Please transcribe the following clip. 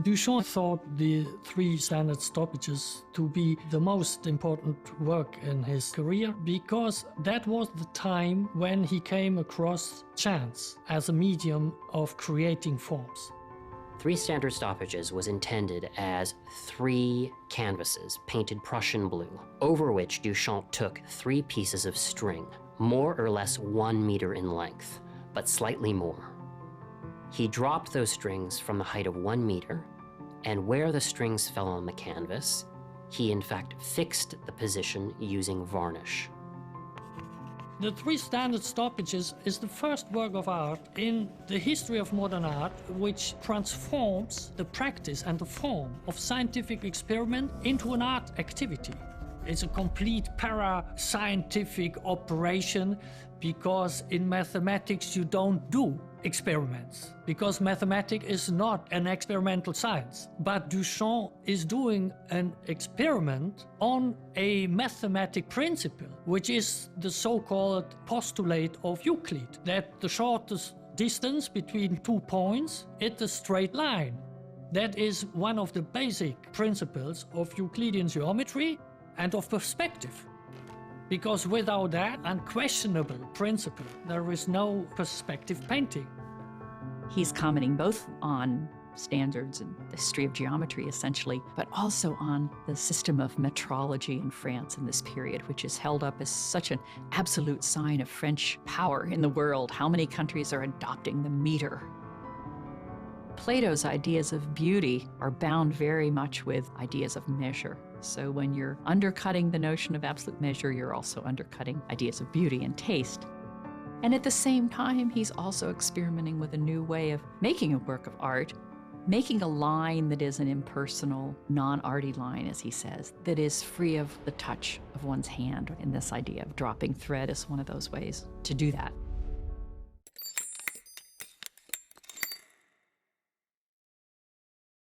Duchamp thought the three standard stoppages to be the most important work in his career because that was the time when he came across chance as a medium of creating forms. Three standard stoppages was intended as three canvases painted Prussian blue, over which Duchamp took three pieces of string, more or less 1 meter in length, but slightly more. He dropped those strings from the height of 1 meter, and where the strings fell on the canvas, he in fact fixed the position using varnish. The three standard stoppages is the first work of art in the history of modern art which transforms the practice and the form of scientific experiment into an art activity. It's a complete para-scientific operation because in mathematics you don't do experiments, because mathematics is not an experimental science. But Duchamp is doing an experiment on a mathematic principle, which is the so-called postulate of Euclid, that the shortest distance between 2 points is a straight line. That is one of the basic principles of Euclidean geometry and of perspective. Because without that unquestionable principle, there is no perspective painting. He's commenting both on standards and the history of geometry, essentially, but also on the system of metrology in France in this period, which is held up as such an absolute sign of French power in the world. How many countries are adopting the meter? Plato's ideas of beauty are bound very much with ideas of measure. So when you're undercutting the notion of absolute measure, you're also undercutting ideas of beauty and taste. And at the same time, he's also experimenting with a new way of making a work of art, making a line that is an impersonal, non-arty line, as he says, that is free of the touch of one's hand. And this idea of dropping thread is one of those ways to do that.